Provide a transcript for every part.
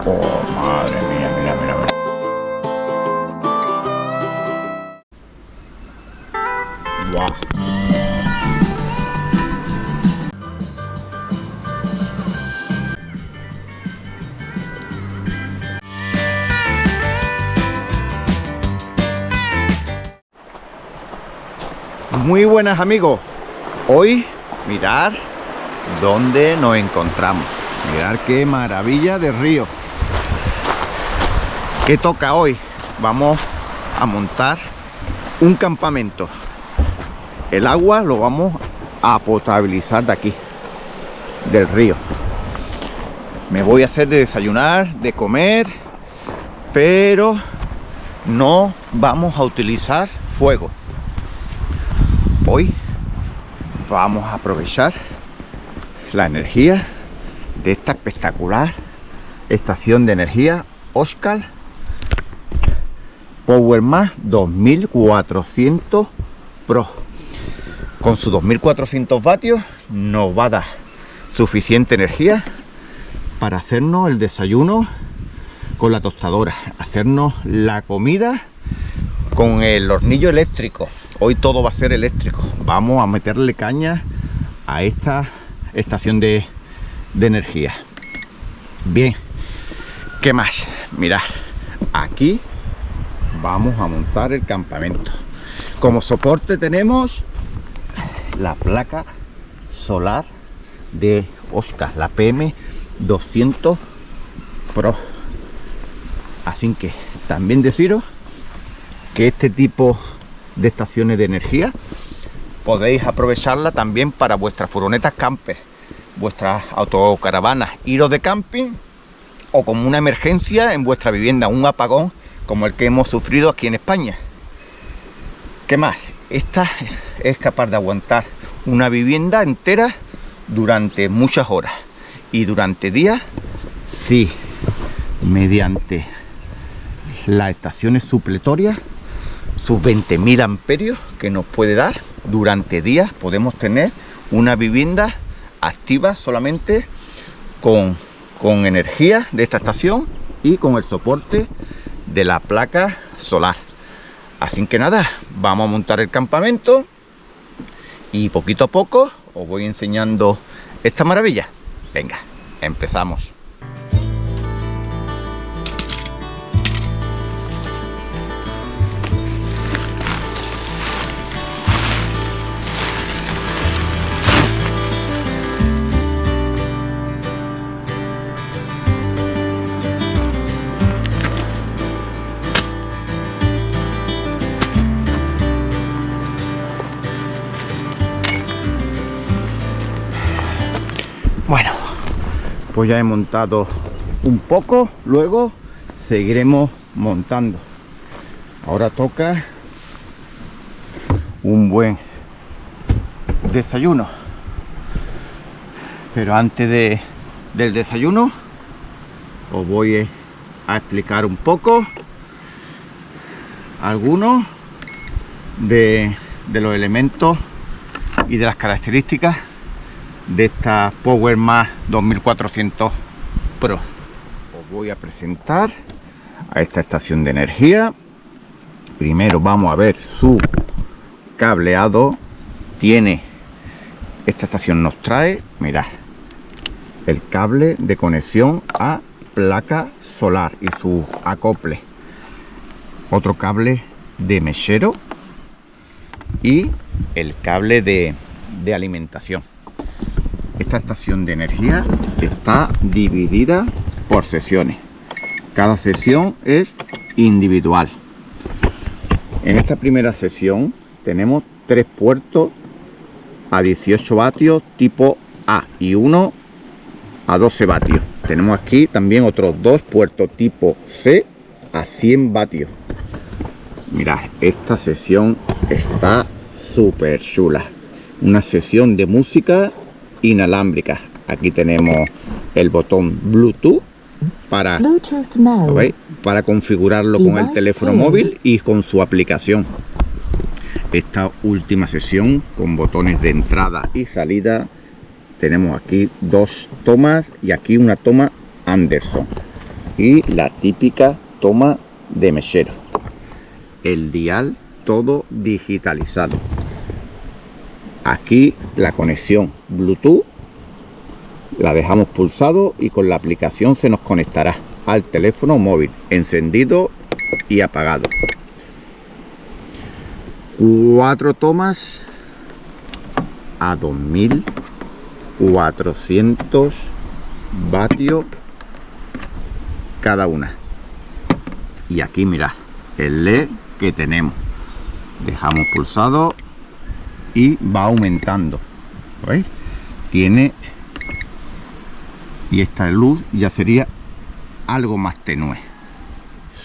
Oh, madre mía, mira, mira, mira. Guau. Muy buenas amigos, hoy mirad dónde nos encontramos, mirad qué maravilla de río. ¿Qué toca hoy? Vamos a montar un campamento. El agua lo vamos a potabilizar de aquí, del río. Me voy a hacer de desayunar, de comer, pero no vamos a utilizar fuego. Hoy vamos a aprovechar la energía de esta espectacular estación de energía Oscar PowerMax 2400 Pro. Con sus 2400 vatios nos va a dar suficiente energía para hacernos el desayuno con la tostadora, hacernos la comida con el hornillo eléctrico. Hoy todo va a ser eléctrico. Vamos a meterle caña a esta estación de energía. Bien, ¿qué más? Mirad, aquí vamos a montar el campamento. Como soporte tenemos la placa solar de Oscar, la PM200 Pro. Así que también deciros que este tipo de estaciones de energía podéis aprovecharla también para vuestras furgonetas camper, vuestras autocaravanas, iros de camping o como una emergencia en vuestra vivienda, un apagón como el que hemos sufrido aquí en España. ¿Qué más? Esta es capaz de aguantar una vivienda entera durante muchas horas y durante días, sí, mediante las estaciones supletorias, sus 20.000 amperios que nos puede dar durante días. Podemos tener una vivienda activa solamente con energía de esta estación y con el soporte de la placa solar. Así que nada, vamos a montar el campamento y poquito a poco os voy enseñando esta maravilla. Venga, empezamos. Bueno, pues ya he montado un poco, luego seguiremos montando. Ahora toca un buen desayuno. Pero antes del desayuno os voy a explicar un poco algunos de los elementos y de las características de esta PowerMax 2400 Pro. Os voy a presentar a esta estación de energía. Primero vamos a ver su cableado. Esta estación nos trae, mirad, el cable de conexión a placa solar y su acople, otro cable de mechero y el cable de alimentación. Esta estación de energía está dividida por sesiones. Cada sesión es individual. En esta primera sesión tenemos 3 puertos a 18 vatios tipo A y uno a 12 vatios. Tenemos aquí también otros 2 puertos tipo C a 100 vatios. Mirad, esta sesión está súper chula. Una sesión de música inalámbrica. Aquí tenemos el botón Bluetooth para configurarlo con el teléfono móvil y con su aplicación. Esta última sesión con botones de entrada y salida, tenemos aquí 2 tomas y aquí una toma Anderson. y la típica toma de mechero. El dial todo digitalizado. Aquí la conexión Bluetooth la dejamos pulsado y con la aplicación se nos conectará al teléfono móvil, encendido y apagado. 4 tomas a 2400 vatios cada una. Y aquí mirad el LED que tenemos. Dejamos pulsado y va aumentando. ¿Veis? Tiene, y esta luz ya sería algo más tenue.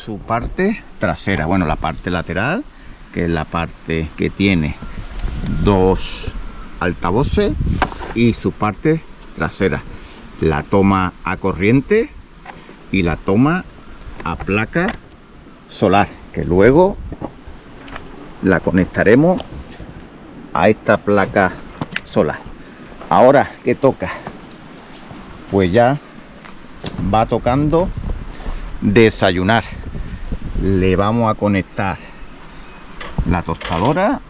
Su parte trasera, bueno, la parte lateral, que es la parte que tiene 2 altavoces, y su parte trasera, la toma a corriente y la toma a placa solar, que luego la conectaremos a esta placa solar. Ahora, ¿qué toca? Pues ya va tocando desayunar. Le vamos a conectar la tostadora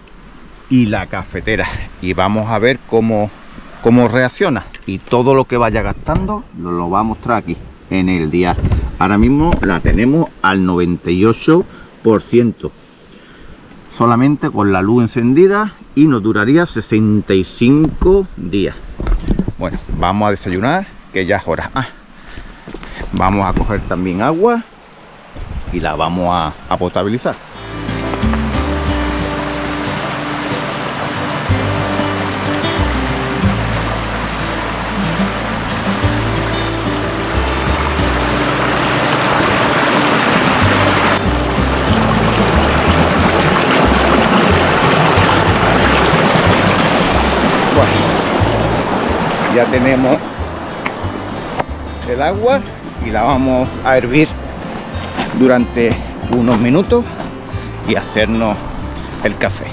y la cafetera y vamos a ver cómo reacciona, y todo lo que vaya gastando lo va a mostrar aquí en el dial. Ahora mismo la tenemos al 98%, solamente con la luz encendida, y nos duraría 65 días. Bueno, vamos a desayunar, que ya es hora. Vamos a coger también agua y la vamos a potabilizar. Ya tenemos el agua y la vamos a hervir durante unos minutos y hacernos el café.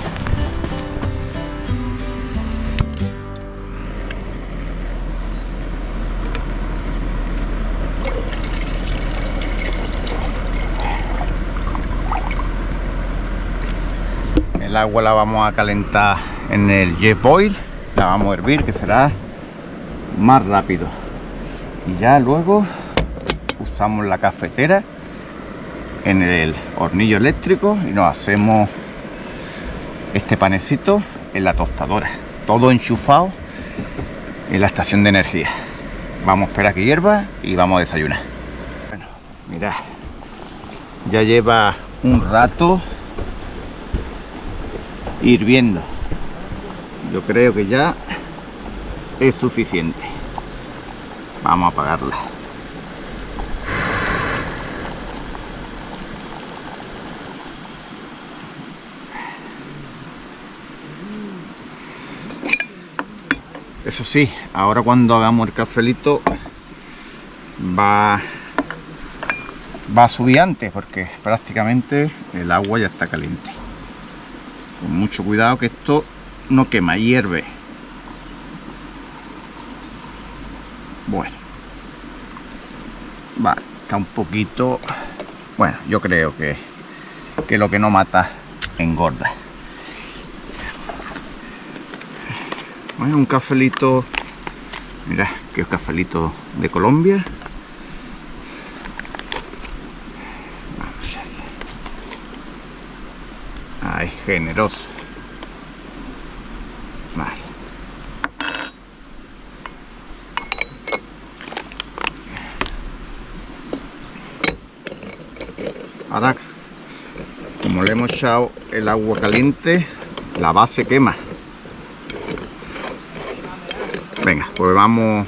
El agua la vamos a calentar en el jet boil, la vamos a hervir, que será más rápido, y ya luego usamos la cafetera en el hornillo eléctrico y nos hacemos este panecito en la tostadora, todo enchufado en la estación de energía. Vamos a esperar que hierva y vamos a desayunar. Bueno, mirad, ya lleva un rato hirviendo. Yo creo que ya es suficiente. Vamos a apagarla. Eso sí, ahora cuando hagamos el cafelito va a subir antes, porque prácticamente el agua ya está caliente. Con mucho cuidado, que esto no quema, hierve. Bueno, vale, está un poquito, bueno, yo creo que lo que no mata engorda. Bueno, un cafelito, mira, que es cafelito de Colombia. Vamos allá. Ay, generoso. Vale. Ahora, como le hemos echado el agua caliente, la base quema. Venga, pues vamos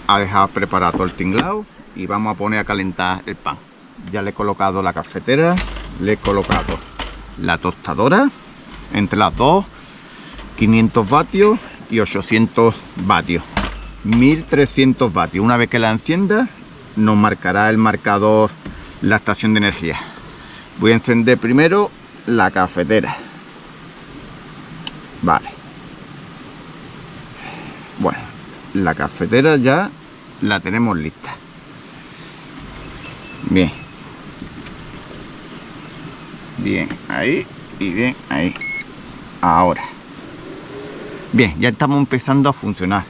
a dejar preparado todo el tinglado y vamos a poner a calentar el pan. Ya le he colocado la cafetera, le he colocado la tostadora, entre las dos 500 vatios y 800 vatios, 1300 vatios. Una vez que la encienda nos marcará el marcador la estación de energía. Voy a encender primero la cafetera. Vale. Bueno, la cafetera ya la tenemos lista. Bien. Bien, ahí y bien, ahí. Ahora. Bien, ya estamos empezando a funcionar.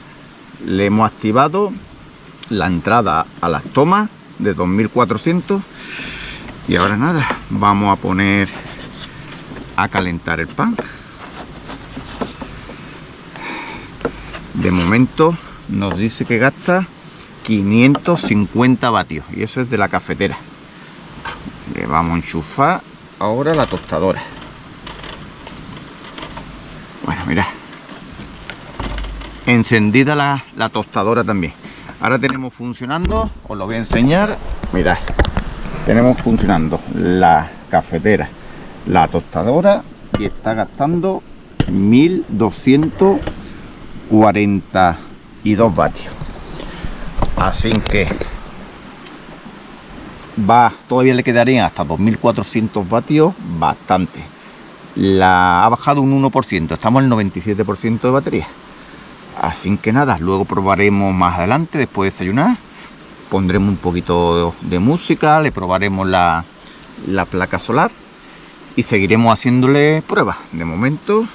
Le hemos activado la entrada a las tomas de 2400 y ahora nada, vamos a poner a calentar el pan. De momento nos dice que gasta 550 vatios y eso es de la cafetera. Le vamos a enchufar ahora la tostadora. Bueno, mirad, encendida la tostadora también. Ahora tenemos funcionando, os lo voy a enseñar. Mirad, tenemos funcionando la cafetera, la tostadora, y está gastando 1242 vatios. Así que todavía le quedarían hasta 2400 vatios, bastante. Ha bajado un 1%, estamos en el 97% de batería. Así que nada, luego probaremos más adelante, después de desayunar. Pondremos un poquito de música, le probaremos la placa solar y seguiremos haciéndole pruebas. De momento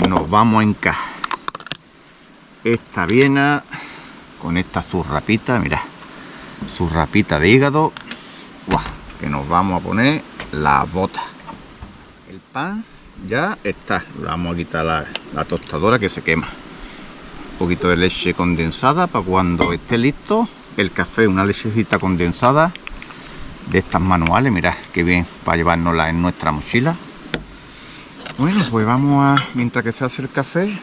nos vamos a encajar esta Viena con esta surrapita, mirad, surrapita de hígado. ¡Guau! Que nos vamos a poner las botas. El pan ya está, vamos a quitar la tostadora que se quema. Un poquito de leche condensada para cuando esté listo. El café, una lechecita condensada de estas manuales, mirad qué bien, para llevárnosla en nuestra mochila. Bueno, pues vamos mientras que se hace el café,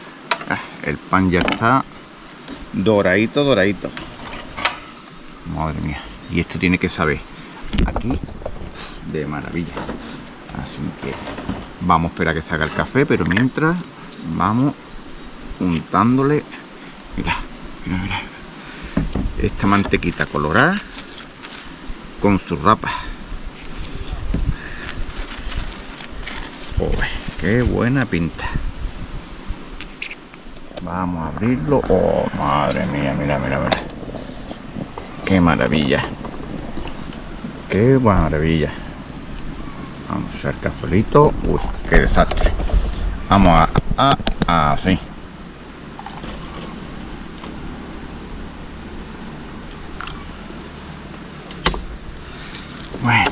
el pan ya está doradito, doradito. Madre mía, y esto tiene que saber aquí de maravilla. Así que vamos a esperar a que se haga el café, pero mientras vamos untándole, mirad, mirad, mirad, esta mantequita colorada con su rapa. Joder, qué buena pinta. Vamos a abrirlo. Oh, madre mía, mira, mira, mira. Qué maravilla. Qué maravilla. Vamos a hacer cafelito. Uy, qué desastre. Vamos así. Bueno.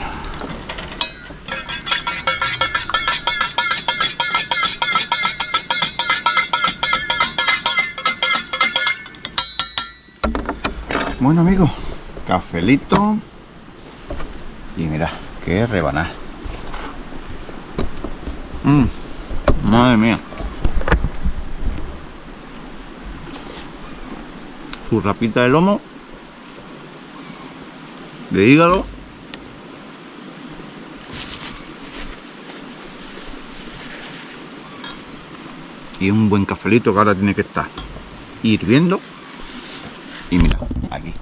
Bueno amigos, cafelito y mira, qué rebanada. Madre mía. Su rapita de lomo, de hígado. Y un buen cafelito que ahora tiene que estar hirviendo. Y mira, aquí.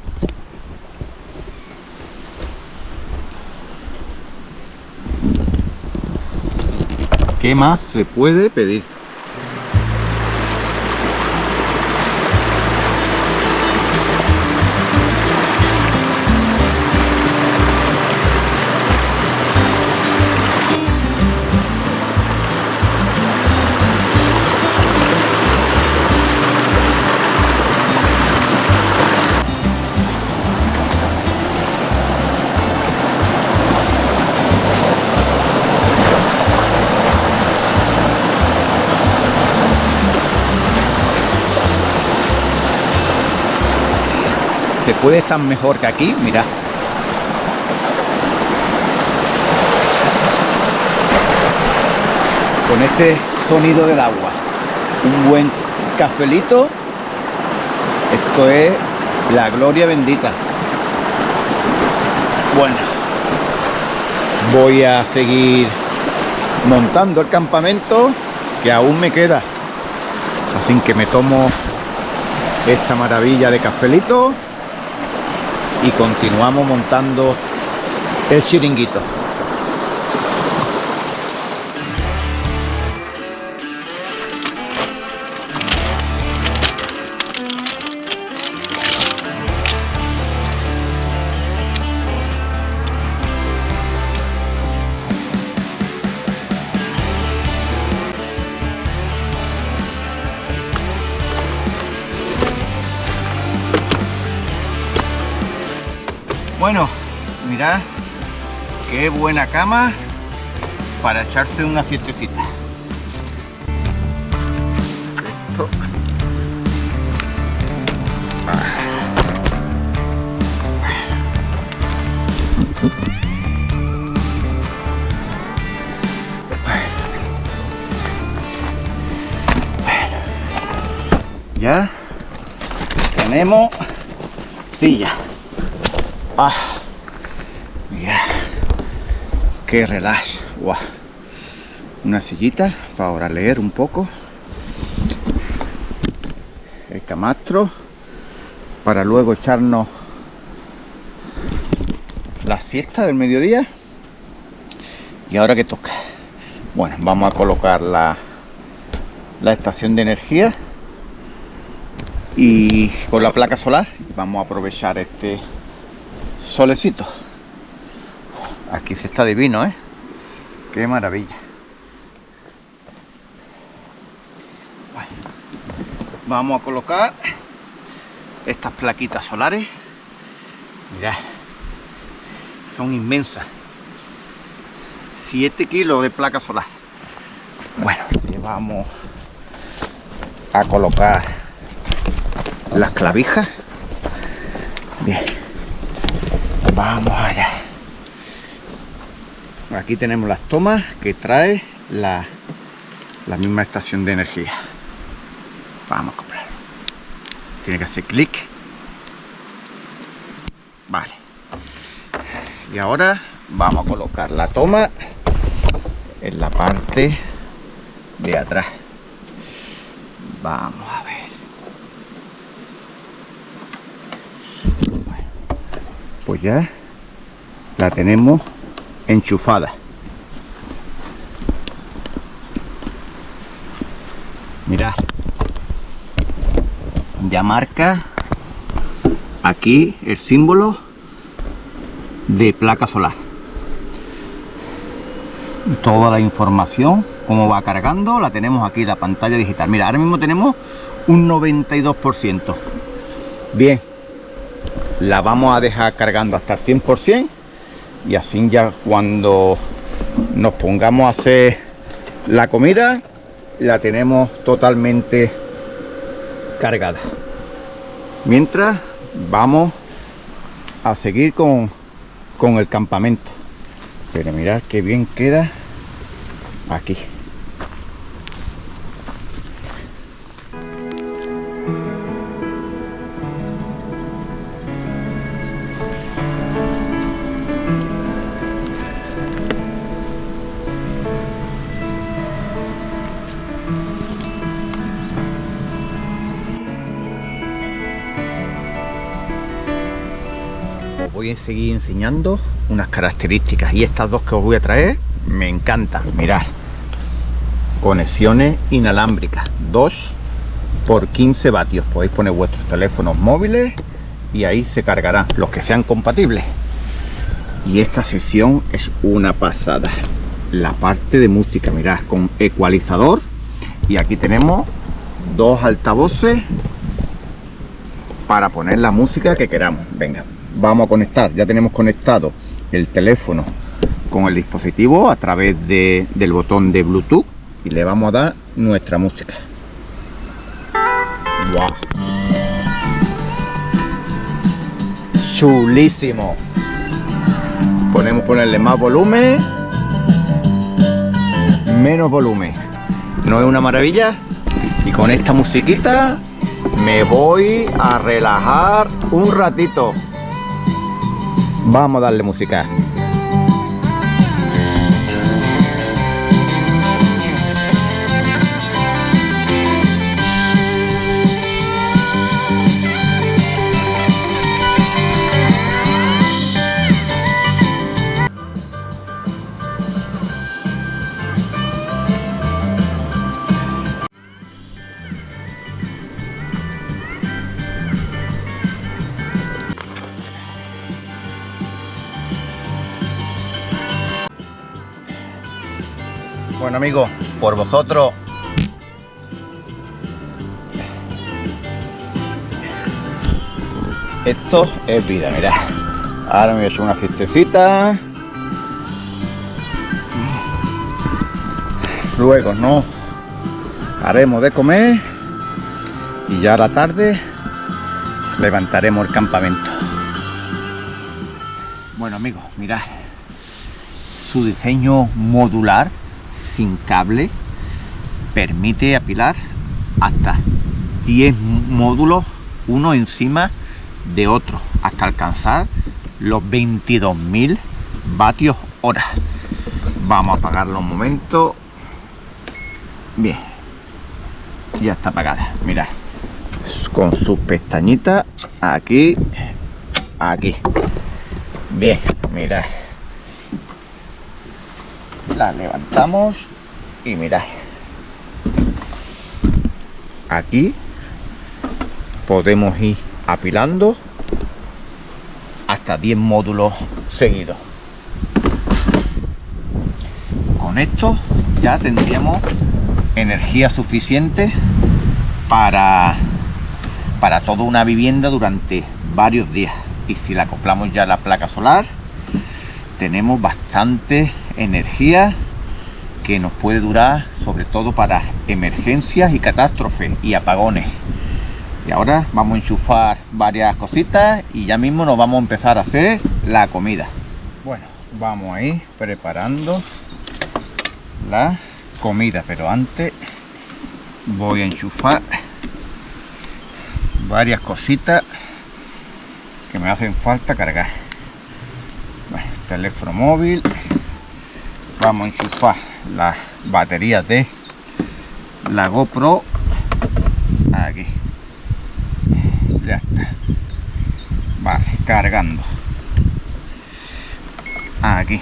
¿Qué más se puede pedir? Se puede estar mejor que aquí, mirad. Con este sonido del agua, un buen cafelito, esto es la gloria bendita. Bueno, voy a seguir montando el campamento, que aún me queda, así que me tomo esta maravilla de cafelito y continuamos montando el chiringuito. Bueno, mirad qué buena cama para echarse una siestecita. Esto. Ya tenemos silla. Mira, qué relax. Wow. Una sillita para ahora leer un poco. El camastro para luego echarnos la siesta del mediodía. Y ahora que toca, bueno, vamos a colocar la estación de energía y con la placa solar vamos a aprovechar este solecito. Aquí se está divino, qué maravilla. Bueno, vamos a colocar estas plaquitas solares. Mirad, son inmensas. 7 kilos de placa solar. Bueno, vamos a colocar las clavijas. Bien, vamos allá. Aquí tenemos las tomas que trae la misma estación de energía. Vamos a comprarlo. Tiene que hacer clic. Vale. Y ahora vamos a colocar la toma en la parte de atrás. Vamos a ver. Bueno, pues ya la tenemos enchufada. Mirad, ya marca aquí el símbolo de placa solar. Toda la información, cómo va cargando, la tenemos aquí en la pantalla digital. Mira, ahora mismo tenemos un 92%. Bien, la vamos a dejar cargando hasta el 100% y así ya cuando nos pongamos a hacer la comida la tenemos totalmente cargada. Mientras vamos a seguir con el campamento. Pero mirad qué bien queda aquí. Os voy a seguir enseñando unas características y estas dos que os voy a traer me encantan. Mirad, conexiones inalámbricas 2 por 15 vatios. Podéis poner vuestros teléfonos móviles y ahí se cargarán los que sean compatibles. Y esta sesión es una pasada. La parte de música, mirad, con ecualizador, y aquí tenemos dos altavoces para poner la música que queramos. Venga, vamos a conectar. Ya tenemos conectado el teléfono con el dispositivo a través del botón de Bluetooth y le vamos a dar nuestra música. ¡Wow! Chulísimo. Podemos ponerle más volumen, menos volumen. ¿No es una maravilla? Y con esta musiquita me voy a relajar un ratito. Vamos a darle música. Bueno amigos, por vosotros. Esto es vida, mirad. Ahora me voy a echar una siestecita. Luego nos haremos de comer y ya a la tarde levantaremos el campamento. Bueno amigos, mirad su diseño modular sin cable, permite apilar hasta 10 módulos uno encima de otro hasta alcanzar los 22.000 vatios hora. Vamos a apagarlo un momento. Bien, ya está apagada, mirad, con sus pestañitas aquí, aquí. Bien, mirad, la levantamos y mirad, aquí podemos ir apilando hasta 10 módulos seguidos. Con esto ya tendríamos energía suficiente para toda una vivienda durante varios días. Y si le acoplamos ya la placa solar, tenemos bastante energía que nos puede durar, sobre todo para emergencias y catástrofes y apagones. Y ahora vamos a enchufar varias cositas y ya mismo nos vamos a empezar a hacer la comida. Bueno, vamos a ir preparando la comida, pero antes voy a enchufar varias cositas que me hacen falta cargar. Bueno, teléfono móvil, vamos a enchufar las baterías de la GoPro aquí, ya está, vale, cargando aquí.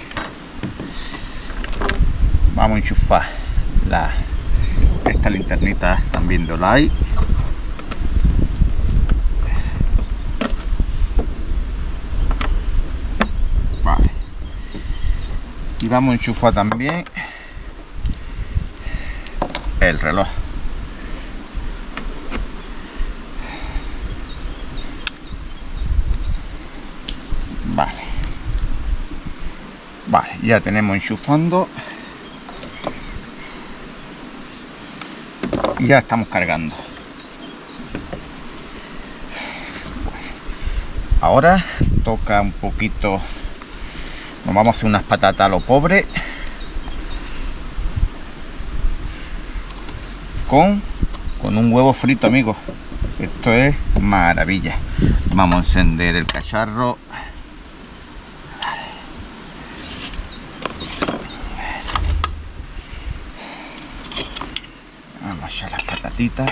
Vamos a enchufar esta linternita también de Olay. Vale. Y vamos a enchufar también el reloj. Vale. Vale, ya tenemos enchufando. Y ya estamos cargando. Ahora toca un poquito, nos vamos a hacer unas patatas a lo pobre con un huevo frito, amigos. Esto es maravilla. Vamos a encender el cacharro. Vamos a echar las patatitas.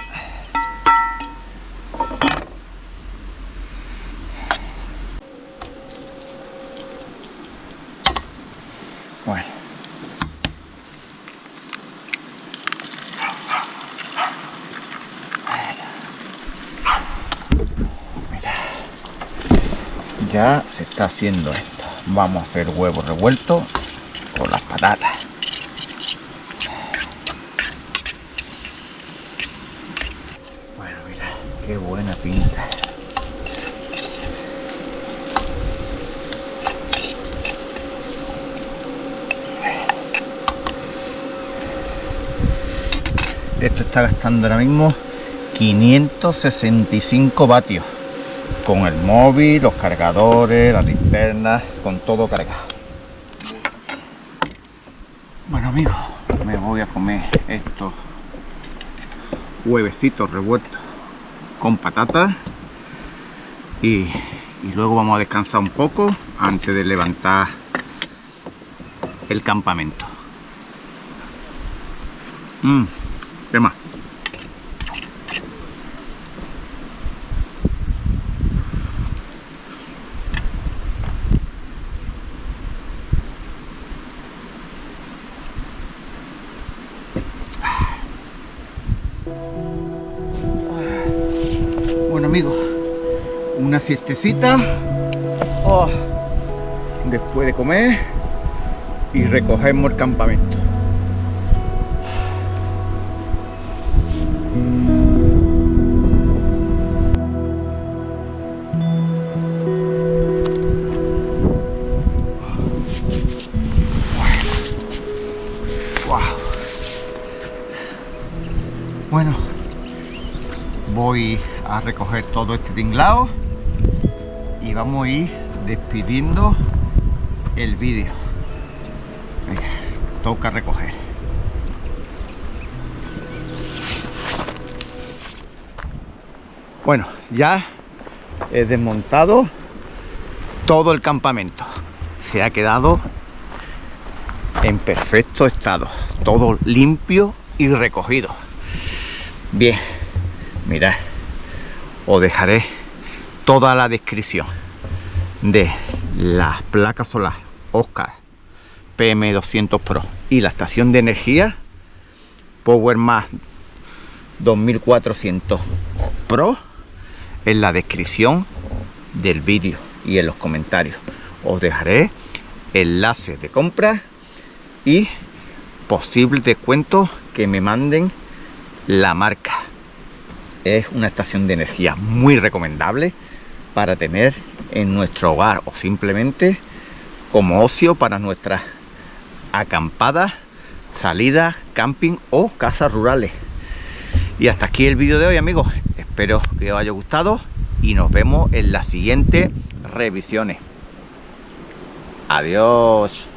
Bueno. Mira. Ya se está haciendo esto. Vamos a hacer huevo revuelto con las patatas. Bueno, mira, qué buena pinta. Esto está gastando ahora mismo 565 vatios con el móvil, los cargadores, las linternas, con todo cargado. Bueno amigos, me voy a comer estos huevecitos revueltos con patatas y luego vamos a descansar un poco antes de levantar el campamento. ¿Qué más? Bueno amigos, una siestecita después de comer y recogemos el campamento. Bueno, voy a recoger todo este tinglado y vamos a ir despidiendo el vídeo. Venga, toca recoger. Bueno, ya he desmontado todo el campamento. Se ha quedado en perfecto estado, todo limpio y recogido. Bien, mirad, os dejaré toda la descripción de las placas solares Oscar PM200 Pro y la estación de energía PowerMax 2400 Pro en la descripción del vídeo y en los comentarios. Os dejaré enlaces de compra y posibles descuentos que me manden la marca. Es una estación de energía muy recomendable para tener en nuestro hogar o simplemente como ocio para nuestras acampadas, salidas, camping o casas rurales. Y hasta aquí el vídeo de hoy, amigos. Espero que os haya gustado y nos vemos en las siguientes revisiones. Adiós.